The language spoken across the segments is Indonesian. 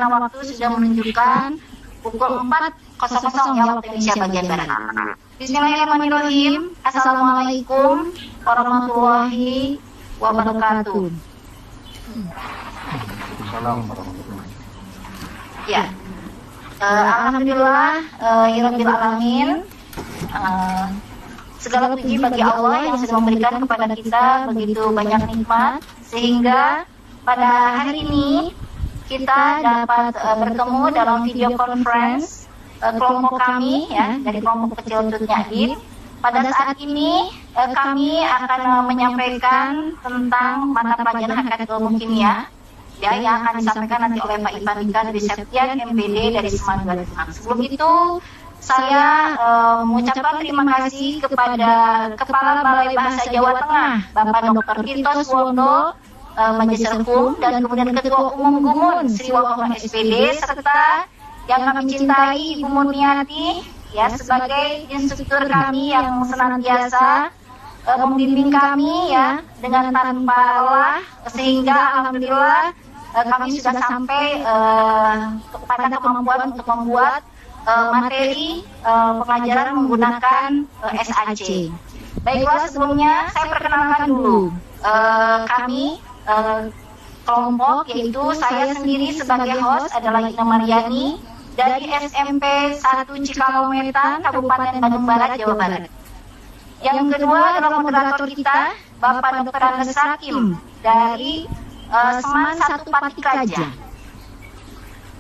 karena waktu sudah menunjukkan pukul 4.00 ya waktu Indonesia bagian Barat. Bismillahirrahmanirrahim. Assalamualaikum warahmatullahi wabarakatuh. Ya, alhamdulillah, Rabbil alamin. Segala puji bagi Allah yang sudah memberikan kepada kita begitu banyak nikmat, sehingga pada hari ini kita dapat bertemu dalam video conference kelompok kami ya, dari kelompok kecil Tutnya Adit. Pada saat ini kami akan menyampaikan tentang mata pelajaran hakikat ilmu kimia ya, yang akan disampaikan nanti oleh Pak Ivan Dika dari Septian MPD dari Semarang. Sebelum itu saya mengucapkan terima kasih kepada Kepala Balai Bahasa Jawa Tengah, Bapak Dr. Tirtos Wondo, Majelis Hukum, dan kemudian Ketua Umum Gumun Sri Wakono SPD, serta yang kami cintai Ibu Murniati, ya, sebagai instruktur kami yang senantiasa membimbing kami ya dengan tanpa lelah, sehingga alhamdulillah kami sudah sampai kepada kemampuan untuk membuat materi pengajaran menggunakan SAC. Baiklah, sebelumnya saya perkenalkan dulu kami kelompok, yaitu saya sendiri sebagai host adalah Ina Mariani dari SMP 1 Cikalongwetan, Kabupaten Bandung Barat, Jawa Barat. Yang kedua adalah moderator kita, Bapak Dr. Andes Hakim dari Seman 1 Patikaja.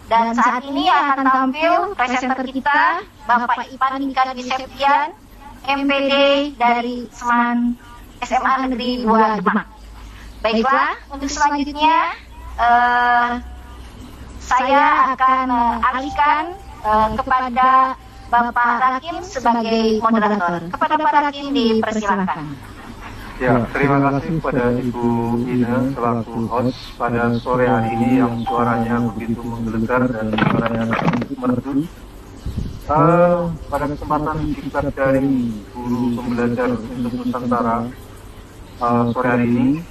Dan saat ini akan tampil presenter kita, Bapak Ivan Dika di Septian, MPD dari Seman SMA Negeri 2 Demak. Baiklah, untuk selanjutnya saya akan alihkan kepada Bapak Rakim sebagai moderator. Kepada Pak Rakim dipersilakan. Ya, terima kasih kepada Ibu Ina selaku host pada sore hari ini yang suaranya begitu menggelegar dan suaranya sangat merdu. Pada kesempatan singkat dari guru pembelajar untuk Nusantara sore hari ini,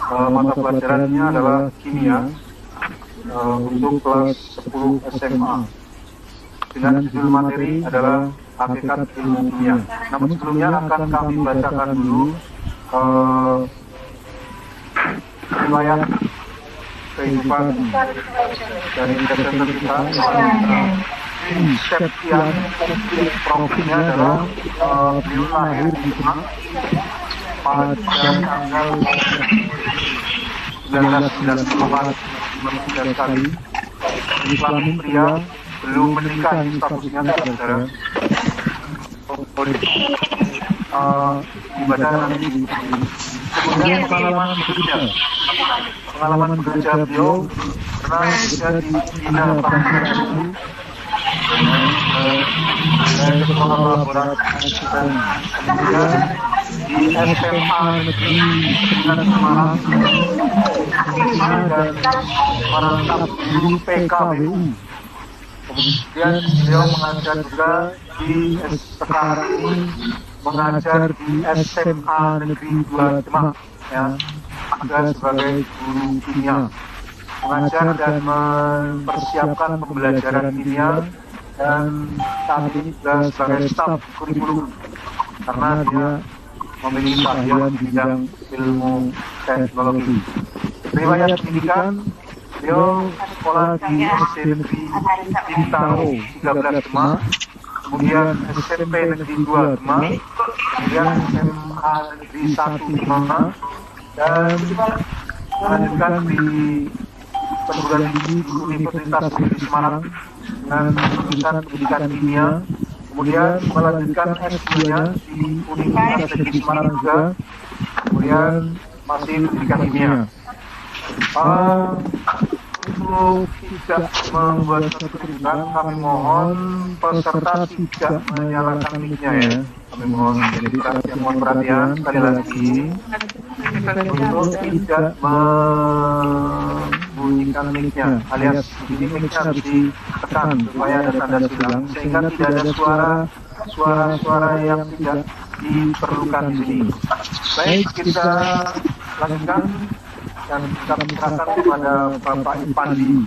mata pelajarannya adalah kimia untuk kelas 10 SMA. Dengan judul materi adalah hakikat ilmu kimia. Namun sebelumnya akan kami bacakan dulu riwayat kehidupan dari presenter kita. Septian profilnya adalah beliau lahir di Demak pada tanggal 1994 kali. Islami pria, belum menikah, statusnya saudara. Ibadah nanti kemudian pengalaman bekerja beliau pernah bekerja di Bina Bangsa dan sekolah laboratorium, kemudian di SMA Negeri 9 Semarang dan merangkap guru PKWI. Kemudian beliau mengajar juga sekarang ini mengajar di SMA Negeri 2 Demak ya, juga sebagai guru kimia, mengajar dan mempersiapkan pembelajaran kimia, dan saat ini juga sebagai staf kurikulum karena dia memiliki keahlian di bidang ilmu teknologi. Riwayat pendidikan, beliau sekolah di SD Negeri Bintaro 13 Demak, kemudian SMP Negeri 2 Demak, kemudian SMA Negeri 1 Demak, dan melanjutkan di perguruan tinggi di Universitas Negeri Semarang dengan jurusan pendidikan kimia, kemudian melanjutkan S2-nya di Universitas Negeri Semarang juga, kemudian masih pendidikan kimia. Untuk tidak membuat satu keributan, kami mohon peserta tidak menyalakan mic-nya ya. Kami mohon, jadi saya mohon perhatian sekali lagi untuk tidak membunyikan mic-nya, alias ini mic-nya harus ditekan supaya ada tanda silang sehingga tidak ada suara-suara yang tidak diperlukan di sini. Baik, kita lanjutkan. dan kami serahkan kepada Bapak Ipandi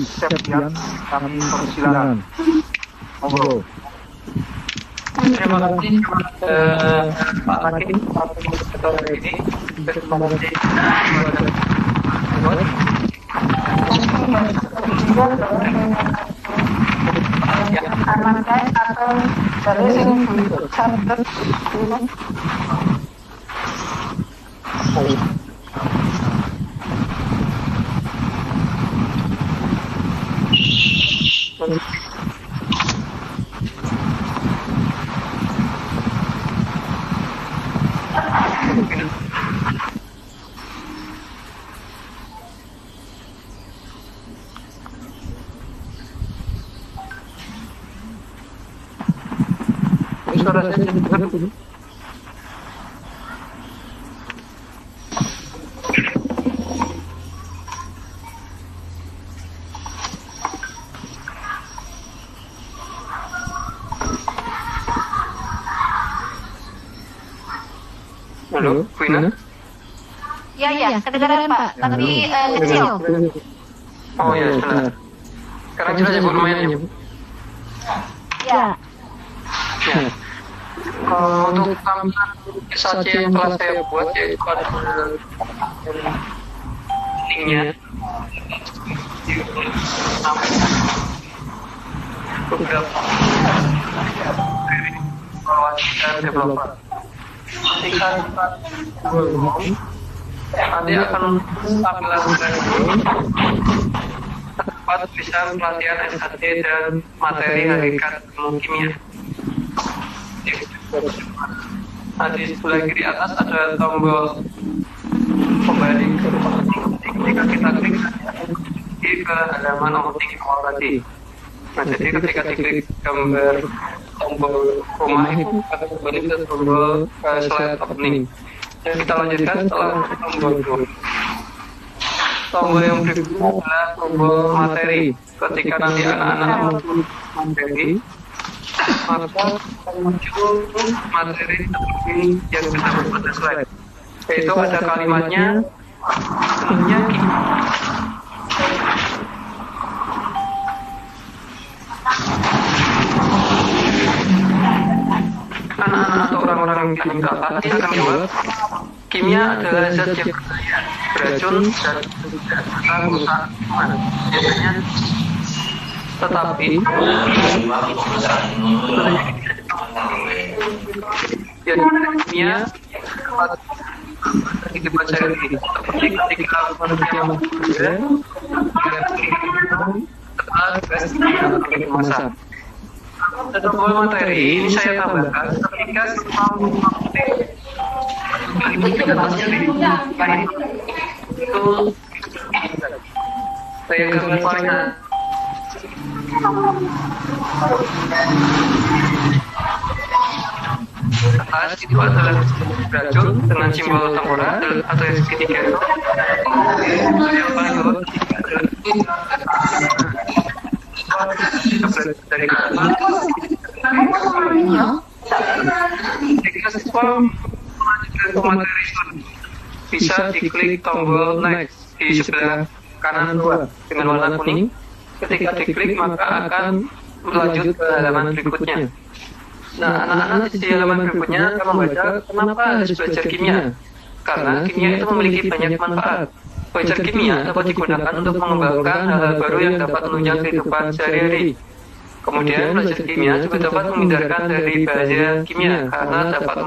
Septian. Kami persilakan. Monggo. Terima kasih Pak Hakim atas ketua ini. Terima kasih. Amankan atau dari Suara saya dengar dulu. Halo, Wina? Ya, kedengaran Pak, tapi kecil. Oh ya, benar. Sekarang jelas ya Bu, lumayan ya Bu? Ya. Ya. Untuk tampilan SAC yang telah saya buat yaitu pada linknya beberapa dan developer. Ketika nanti akan tampilan tepat bisa pelatihan SAC dan materi hakikat ilmu kimia. Nah, di sebelah kiri atas ada tombol kembali ke ketika kita klik ke halaman opening awal tadi. Nah, jadi ketika diklik gambar tombol rumah itu akan kembali ke tombol slide opening. Dan kita lanjutkan setelah tombol 2. Tombol yang berikutnya adalah tombol materi. Ketika nanti anak-anak materi, maka muncul materi seperti yang kita pada slide. Yaitu ada kalimatnya, sebenarnya anak-anak atau orang-orang yang tidak pasti akan menjawab kimia adalah zat yang berbahaya, beracun dan tidak merusak lingkungan. Biasanya tetapi kimia dibaca ini seperti ketika manusia bekerja masa. Tombol materi ini saya tambahkan ketika itu saya gambarkan. Atas itu adalah beracun dengan simbol tempora atau yang segitiga. Yang paling bawah dari jika siswa materi bisa diklik tombol next di sebelah kanan bawah dengan warna kuning. Ketika diklik maka akan berlanjut ke halaman berikutnya. Nah, anak-anak di halaman berikutnya akan membaca kenapa harus belajar kimia. Karena kimia itu memiliki banyak manfaat. Belajar kimia dapat digunakan untuk mengembangkan hal-hal baru yang dapat menunjang kehidupan sehari-hari. Kemudian belajar kimia juga dapat menghindarkan dari bahaya kimia karena dapat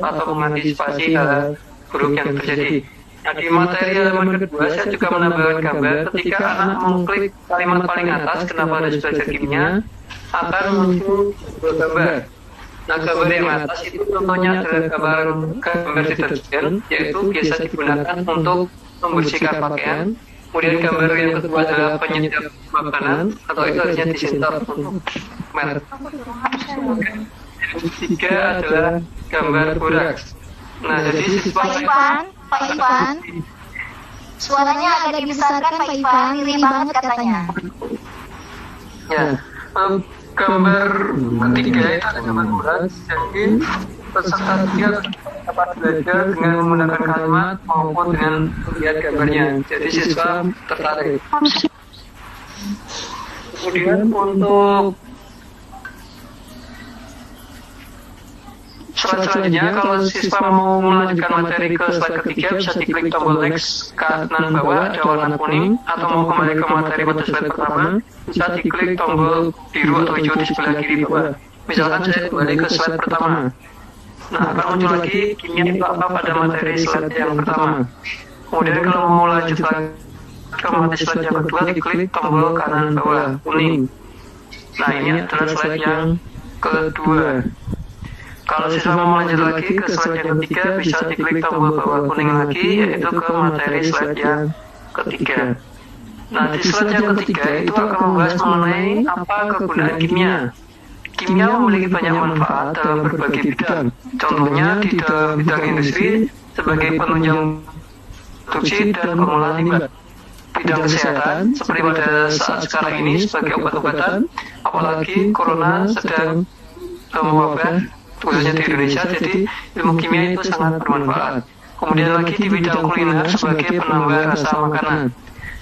atau mengantisipasi hal-hal buruk yang terjadi. Nah, di materi halaman kedua saya juga menambahkan gambar ketika anak mengklik kalimat paling atas kenapa harus belajar kimia akan muncul gambar. Nah, gambar yang atas itu contohnya adalah gambar deterjen, yaitu biasa digunakan untuk membersihkan pakaian. Kemudian gambar yang kedua adalah penyedap makanan, atau itu harusnya disensor untuk merek. Yang ketiga adalah gambar boraks. Nah, jadi siswa Pak Ivan, suaranya agak dibesarkan Pak Ivan, iri banget katanya. Ya, gambar ketiga itu ada gambar boraks, jadi peserta dia dapat belajar dengan menggunakan kalimat maupun dengan melihat gambarnya. Jadi siswa tertarik. Kemudian untuk slide selanjutnya, kalau siswa mau melanjutkan materi ke slide ketiga, bisa diklik tombol next ke kanan bawah, ada warna kuning, atau mau kembali ke materi pada slide pertama, bisa diklik tombol biru atau hijau di sebelah kiri bawah. Misalkan saya kembali ke slide pertama. Nah, akan muncul lagi kimia itu apa pada materi slide yang pertama. Kemudian kalau mau lanjut lagi ke materi slide yang kedua, diklik tombol kanan bawah kuning. Nah, ini adalah slide yang kedua. Kalau siswa mau lanjut lagi ke slide yang ketiga, bisa diklik tombol bawah kuning lagi, yaitu ke materi slide yang ketiga. Nah, di slide yang ketiga itu akan membahas mengenai apa kegunaan kimia. Kimia memiliki banyak manfaat dalam berbagai bidang. Contohnya di dalam bidang industri sebagai penunjang produksi dan pengolahan limbah. Bidang kesehatan seperti pada saat sekarang ini sebagai obat-obatan, apalagi corona sedang mewabah khususnya di Indonesia, jadi ilmu kimia itu sangat bermanfaat. Kemudian lagi di bidang kuliner sebagai penambah rasa makanan.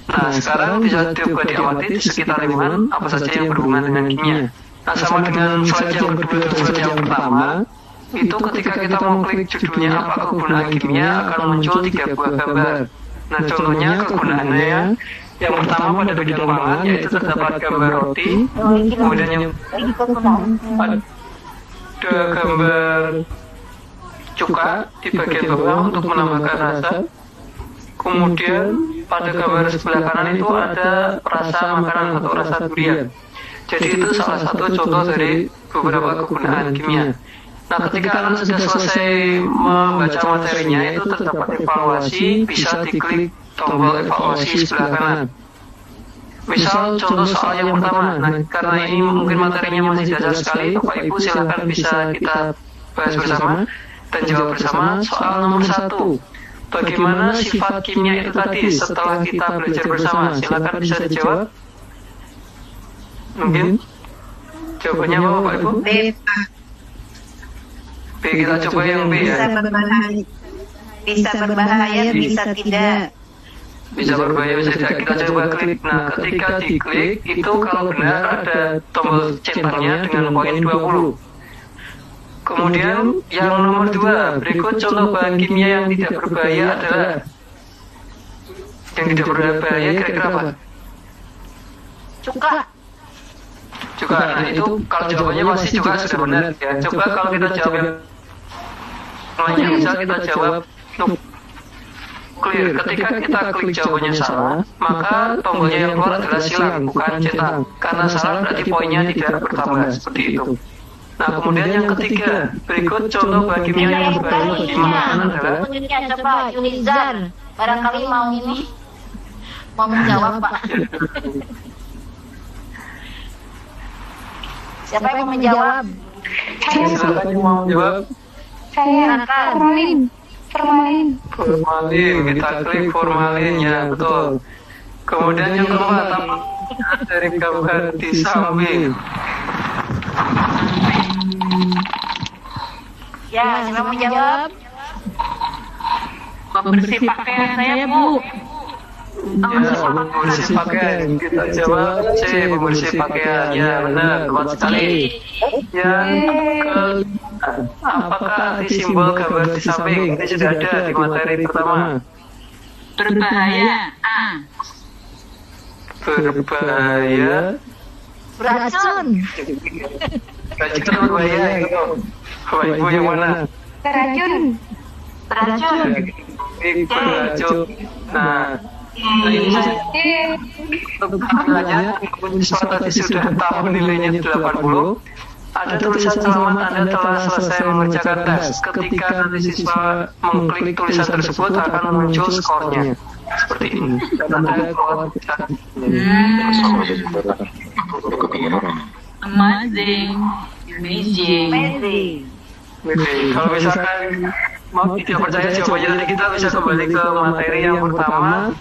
Nah, sekarang bisa coba diamati di sekitar lingkungan apa saja yang berhubungan dengan kimia. Nah, sama dengan slide yang kedua dan slide yang pertama, itu ketika kita mau klik judulnya apa kegunaan kimia, akan muncul 3 buah gambar. Nah, contohnya kegunaannya, yang pertama pada bidang pangan, yaitu terdapat gambar roti, kemudian yang ada gambar cuka di bagian bawah untuk menambahkan rasa. Kemudian pada gambar sebelah kanan itu ada rasa makanan atau rasa durian. Jadi itu salah satu contoh dari beberapa kegunaan kimia. Nah, ketika anak sudah selesai membaca materinya, itu terdapat evaluasi, bisa diklik tombol evaluasi sebelah kanan. Misal contoh soal yang pertama, nah karena ini mungkin materinya masih dasar sekali, Bapak Ibu silakan bisa kita bahas bersama dan jawab bersama soal nomor 1. Bagaimana sifat kimia itu tadi setelah kita belajar bersama? Silakan bisa dijawab. Mungkin jawabannya apa Bapak Ibu? B. B, kita coba yang B ya. Bisa berbahaya, bisa tidak. Bisa berbahaya, bisa tidak. Kita coba klik. Nah, ketika diklik itu kalau benar ada tombol centernya dengan poin 20. Kemudian yang nomor 2, berikut contoh bahan kimia yang tidak berbahaya adalah, yang tidak berbahaya kira-kira apa? Cuka. Cuka. Nah, itu kalau jawabannya pasti cuka sudah benar ya. Coba kalau kita jawab yang lainnya, bisa kita jawab clear. Ketika kita klik jawabannya salah, maka tombolnya yang keluar adalah silang, bukan cetak. Karena salah berarti poinnya tidak bertambah, seperti itu. Nah, kemudian yang ketiga, berikut contoh bahan kimia yang berbahaya bagi makanan adalah, Coba Yunizar, barangkali mau ini mau menjawab Pak. Siapa yang mau menjawab? silakan yang mau jawab. Saya formalin. Formalin, kita klik formalinnya, betul. Kemudian yang keempat, dari gambar di samping. Ya, siapa mau menjawab? Membersih pakaian saya, Bu. Ya, membersih pakaian. Kita jawab C, membersih pakaian. Ya, benar, tepat sekali. Yang kelima, apakah arti simbol gambar di samping? Ini sudah ada di materi pertama. Berbahaya, A. Berbahaya. Beracun. Beracun berbahaya. Bapak Ibu yang mana? Beracun. Beracun. Beracun. Nah, ini saja. Nilainya, siswa tadi sudah tahu nilainya 80. Ada tulisan selamat Anda telah selesai mengerjakan tes. Ketika nanti siswa mengklik tulisan tersebut akan muncul skornya. Seperti ini. Dan ada Amazing. Kalau misalkan mau tidak percaya jawabannya, nanti kita bisa kembali ke materi yang pertama.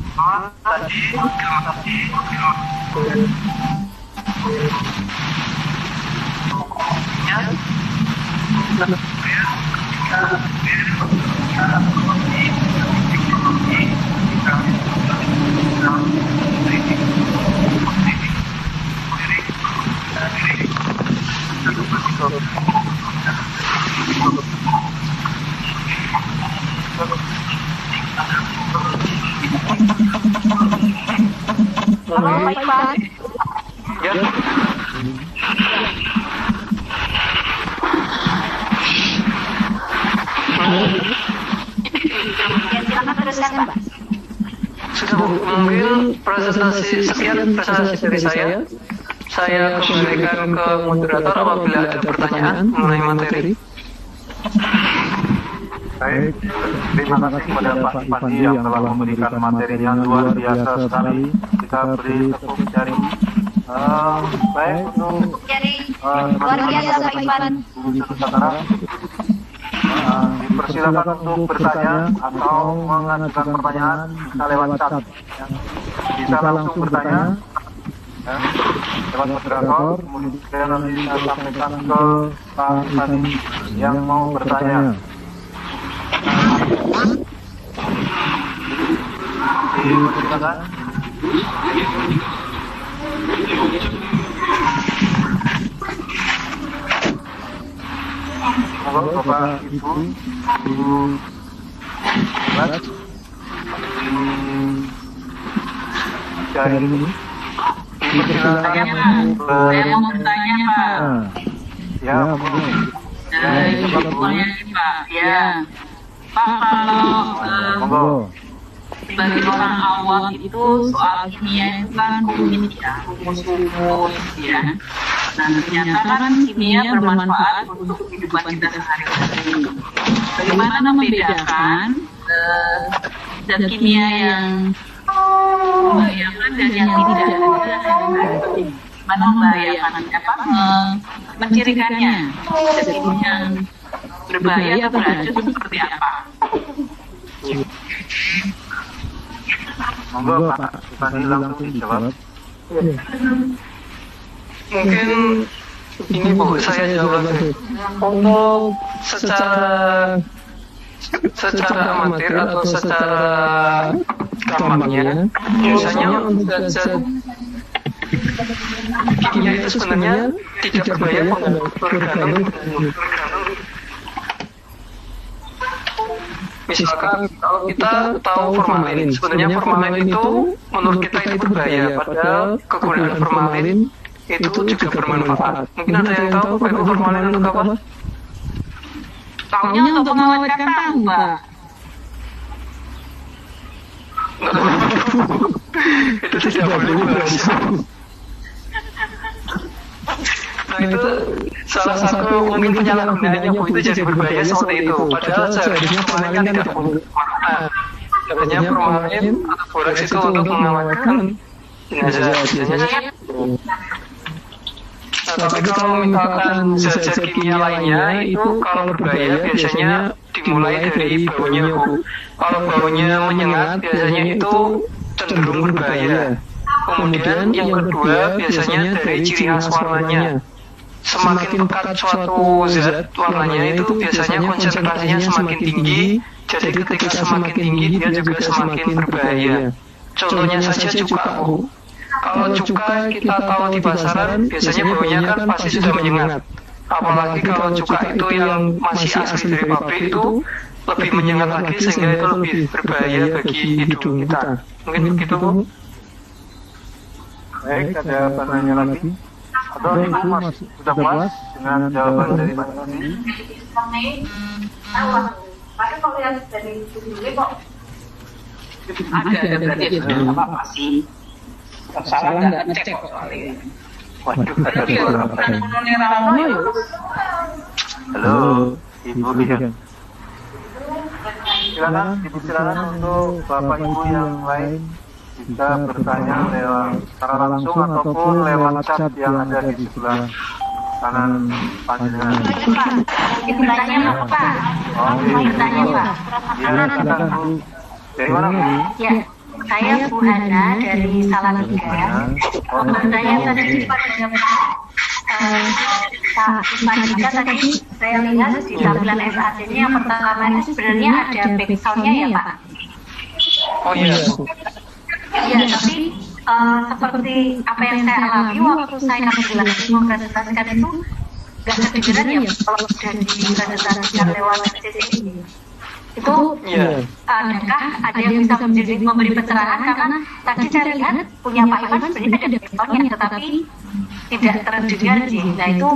Halo Pak Ivan. Ya. Ya, silakan teruskan Pak. Sudah, mungkin sekian presentasi dari saya. Saya kembalikan ke moderator apabila ada pertanyaan mengenai materi. Baik, terima kasih kepada Pak Ipandi yang telah memberikan materi yang luar biasa sekali. Kita beri tepuk jari. Baik, untuk Luar biasa Pak Ivan. Nusantara, dipersilakan untuk bertanya atau mengajukan pertanyaan bisa lewat chat. Bisa langsung bertanya lewat moderator, kemudian nanti kita sampaikan ke Pak Ipandi yang mau bertanya. Silakan. Halo Bapak Ibu, Saya mau bertanya Pak. Ya, Boleh Pak. Ya. Pak, kalau bagi orang awam itu soal kimia itu kan rumit ya, rumus ya. Nah, ternyata kan kimia bermanfaat untuk kehidupan kita sehari-hari. Bagaimana membedakan zat kimia yang membahayakan dan yang tidak ada? Mana membahayakan? Mencirikannya, zat kimia yang berbahaya atau beracun seperti apa? monggo Pak Ipandi langsung dijawab. Mungkin ini Bu, saya jawab dulu. Untuk secara amatir atau secara gampangnya, biasanya untuk zat kimia itu sebenarnya tidak berbahaya bergantung. Misalkan kalau kita tahu formalin, sebenarnya formalin itu menurut kita itu berbahaya, padahal kegunaan formalin itu juga bermanfaat. Mungkin ada yang tahu formalin untuk apa? Taunya untuk mengawetkan tahu, Pak. Itu tidak boleh dibahas. Nah itu salah satu mungkin penyalahgunaannya Bu, itu jadi berbahaya seperti itu. Padahal seharusnya formalin kan tidak bermanfaat. Katanya formalin atau boraks itu untuk mengawetkan jenazah. Nah, tapi kalau misalkan zat-zat kimia lainnya itu kalau berbahaya biasanya dimulai dari baunya Bu. Kalau baunya menyengat biasanya itu cenderung berbahaya. Kemudian yang kedua biasanya dari ciri khas warnanya. Semakin pekat suatu zat warnanya itu biasanya konsentrasinya semakin tinggi, jadi ketika semakin tinggi dia juga semakin berbahaya. Contohnya saja cuka Bu. Kalau cuka kita tahu di pasaran biasanya baunya kan pasti sudah menyengat. Apalagi kalau cuka itu yang masih asli dari pabrik itu lebih menyengat lagi sehingga itu lebih berbahaya bagi hidung kita. Mungkin begitu Bu. Baik, ada pertanyaan lagi? Atau Ibu masih sudah puas dengan jawaban dari Pak Ipandi? Tapi kalau yang dari dulu kok Ada berarti apa sih? Salah nggak ngecek kok kali ini. Waduh, Halo, Ibu Lian. Silakan, Ibu silakan untuk Bapak Ibu yang lain bisa bertanya lewat secara langsung ataupun lewat chat yang ada di sebelah kanan panjenengan. Ibu tanya apa Pak? Mau bertanya Pak? Ya, silakan Bu. Dari mana Bu? Ya, saya Bu Hana dari Salatiga. Mau bertanya tadi Selanjutnya tadi saya lihat di tampilan SAC-nya yang pertama itu sebenarnya ada background-nya ya Pak. Oh iya. Iya, tapi seperti apa yang saya alami waktu saya mempresentasikan itu nggak kedengeran ya kalau sudah dipresentasikan lewat CCTV. Itu adakah ada yang bisa menjadi memberi pencerahan karena tadi saya lihat punya Pak Iwan sebenarnya ada background-nya tetapi tidak terdengar sih. Nah itu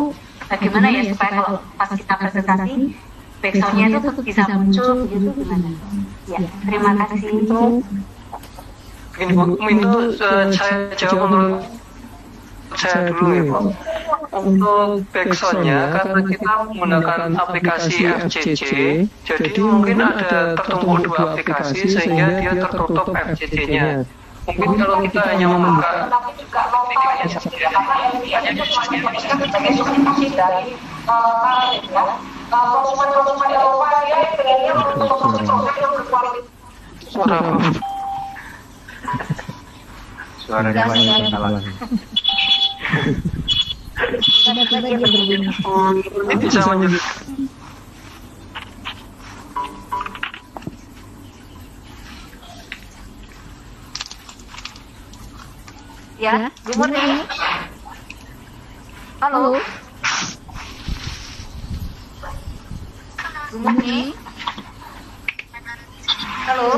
bagaimana ya supaya kalau pas kita presentasi background-nya itu tetap bisa muncul begitu gimana? Ya, terima kasih. Itu saya jawab menurut saya dulu ya Pak. Untuk backsound-nya karena kita menggunakan aplikasi FCC, jadi mungkin ada tertumpuk dua aplikasi sehingga dia tertutup FCC-nya. Mungkin kalau kita hanya membuka suaranya banyak salah. Bisa menyebut. Ya, Gimur nih. Halo. Gimur nih. Halo.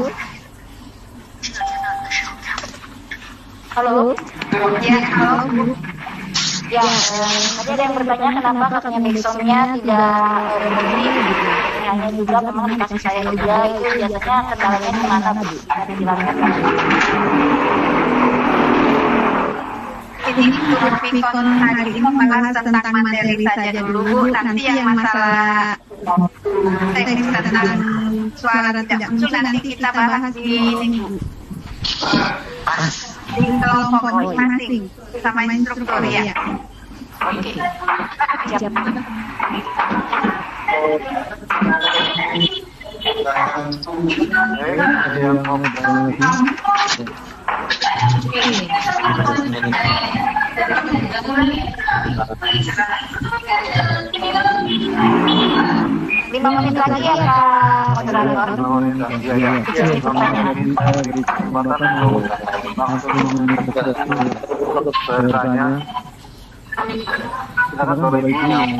Halo. Ya, halo. Ya, tadi ada yang bertanya kenapa katanya backsound-nya tidak berbunyi gitu. Hanya juga memang di kasus saya juga itu biasanya kendalanya di mana Bu? Ada dijelaskan. Ini untuk Vicon hari ini membahas tentang materi saja dulu Bu. Nanti yang masalah teknis tentang suara tidak muncul nanti kita bahas di ini Bu. Di kelompok masing-masing sama instruktur ya. Oke. Siap. Ada yang mau bertanya lagi? 5 menit lagi ya Pak Moderator. 5 menit lagi ya. Saya beri kesempatan langsung bertanya. Silakan Bapak Ibu yang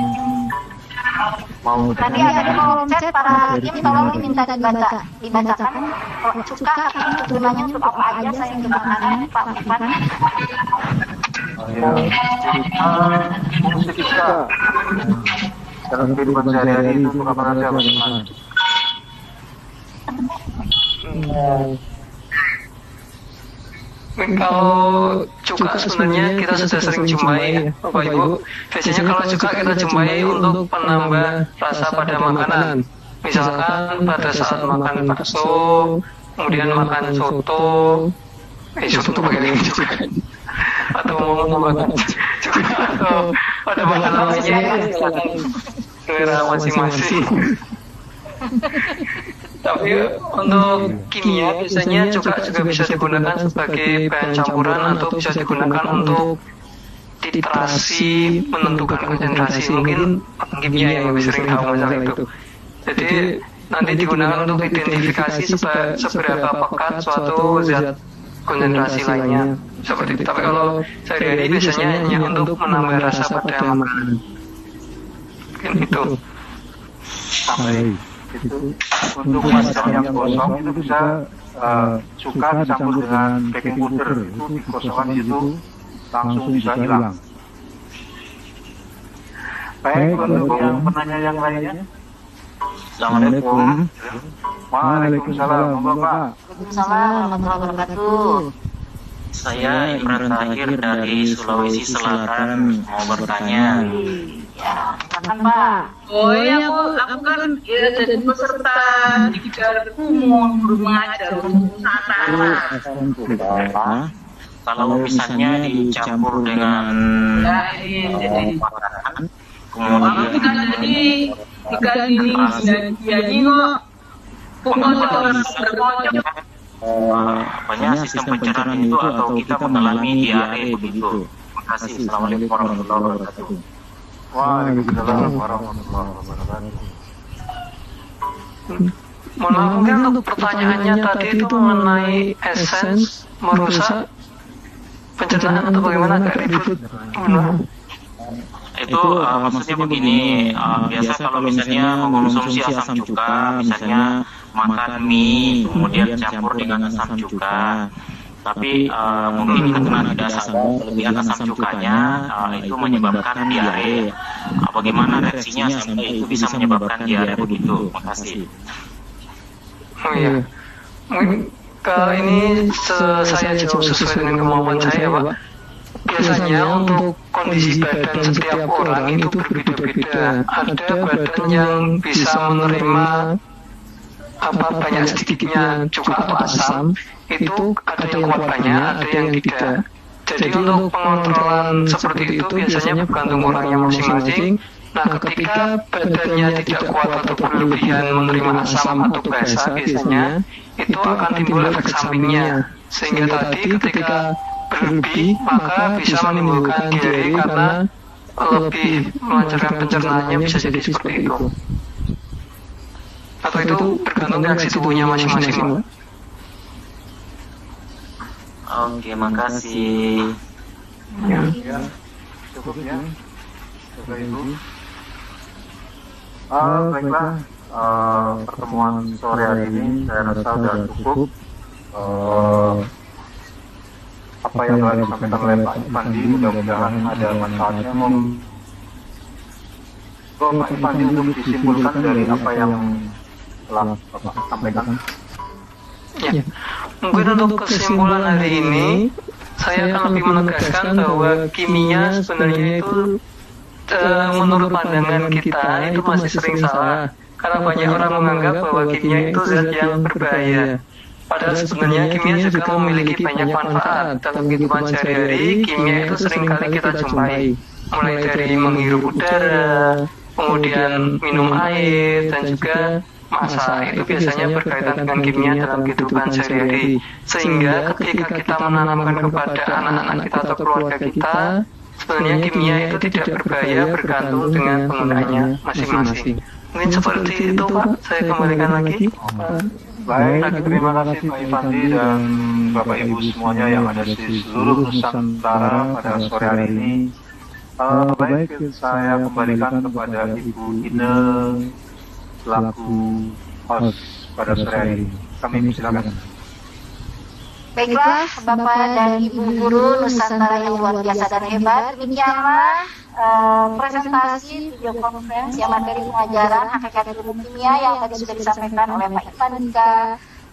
mau Nanti ada di kolom chat para tim tolong diminta dibacakan kalau suka gunanya untuk apa aja saya gunakan Pak Ivan. Fungsi fisika dalam kehidupan sehari-hari itu apa saja bagaimana? Kalau cuka sebenarnya kita sudah sering jumpai ya Bapak Ibu. Biasanya kalau cuka kita jumpai untuk penambah rasa pada makanan. Misalkan pada saat makan bakso, kemudian makan soto, soto pakai cuka. Atau mau makan cuka atau pada makanan lainnya selera masing-masing. Tapi untuk kimia biasanya cuka juga bisa digunakan sebagai bahan campuran atau bisa digunakan untuk titrasi menentukan konsentrasi. Mungkin kimia yang lebih sering tahu masalah itu. Jadi nanti digunakan untuk identifikasi seberapa pekat suatu zat konsentrasi lainnya seperti itu. Tapi kalau sehari-hari biasanya hanya untuk menambah rasa pada makanan. Mungkin itu. Sampai itu untuk masakan yang gosong itu bisa cuka dicampur dengan baking powder, itu dikosongkan di situ langsung bisa hilang. Baik, untuk yang penanya yang lainnya. Assalamualaikum. Waalaikumsalam, Bapak. Waalaikumsalam warahmatullahi wabarakatuh. Saya Imran Tahir dari Sulawesi Selatan mau bertanya. Ya, silakan Pak. Oh iya Bu, aku kan jadi peserta di guru mengajar Nusantara. Kalau misalnya dicampur dengan makanan, kemudian banyak sistem pencernaan itu atau kita mengalami diare begitu. Terima kasih. Assalamualaikum warahmatullahi wabarakatuh. Waalaikumsalam warahmatullahi wabarakatuh. Mohon maaf, mungkin untuk pertanyaannya tadi itu mengenai essence merusak pencernaan atau bagaimana, agak ribut. Itu maksudnya begini, biasa kalau misalnya mengkonsumsi asam cuka, misalnya makan mie kemudian campur dengan asam cuka, tapi mungkin karena tidak sadar kelebihan asam cukanya itu menyebabkan diare. Bagaimana reaksinya sampai itu bisa menyebabkan diare begitu? Makasih. Oh iya, mungkin ini saya jawab sesuai dengan kemauan saya, Pak. Biasanya untuk kondisi badan setiap orang itu berbeda-beda. Ada badan yang bisa menerima banyak sedikitnya cuka atau asam, itu ada yang kuat banyak, ada yang tidak. Jadi untuk pengontrolan seperti itu biasanya bergantung orangnya masing-masing. Nah, ketika badannya tidak kuat atau berlebihan menerima asam atau basa, biasanya itu akan timbul efek sampingnya. Sehingga tadi ketika berlebih maka bisa menimbulkan diare karena lebih melancarkan pencernaannya, bisa jadi seperti itu. Atau itu bergantung reaksi tubuhnya masing-masing. Oke, makasih. Ya, cukup ya. Bapak Ibu. Baiklah, pertemuan sore hari ini saya rasa sudah cukup. Apa yang telah disampaikan oleh Pak Ipandi mudah-mudahan ada manfaatnya. Pak Ipandi untuk disimpulkan dari apa yang telah Bapak sampaikan. Ya, mungkin untuk kesimpulan hari ini saya akan lebih menegaskan bahwa kimia sebenarnya itu menurut pandangan kita itu masih sering salah, karena banyak orang menganggap bahwa kimia itu zat yang berbahaya. Padahal sebenarnya kimia juga memiliki banyak manfaat dalam kehidupan sehari-hari. Kimia itu sering kali kita jumpai, mulai dari menghirup udara, kemudian minum air, dan juga masak. Itu biasanya berkaitan dengan kimia dalam kehidupan sehari-hari. Sehingga ketika kita menanamkan kepada anak-anak kita atau keluarga kita, sebenarnya kimia itu tidak berbahaya bergantung dengan penggunaannya masing-masing. Mungkin seperti itu, Pak. Saya kembalikan lagi. Baik, terima kasih Pak Ipandi dan Bapak Ibu semuanya yang ada di seluruh Nusantara pada sore hari ini. Baik, saya kembalikan kepada Ibu Ine selaku host pada sore hari ini. Kami silakan. Baiklah, Bapak dan Ibu Guru Nusantara yang luar biasa dan hebat, demikianlah presentasi video conference yang materi pengajaran hakikat ilmu kimia yang tadi sudah disampaikan oleh Pak Ipandika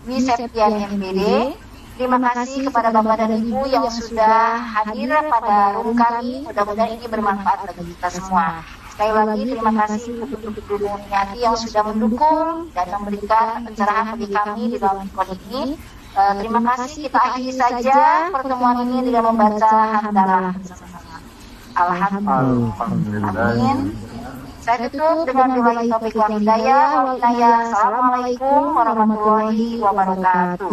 Wiseptian MPD. Terima kasih kepada Bapak dan Ibu yang sudah hadir pada room kami. Mudah-mudahan ini bermanfaat bagi kita semua. Sekali lagi terima kasih untuk Guru Niati yang sudah mendukung dan memberikan pencerahan bagi kami di dalam video ini. Terima kasih, kita akhiri saja pertemuan ini dengan membaca hamdalah bersama-sama. Alhamdulillah. Amin. Saya tutup dengan doa taufiq wal hidayah. Assalamualaikum warahmatullahi wabarakatuh.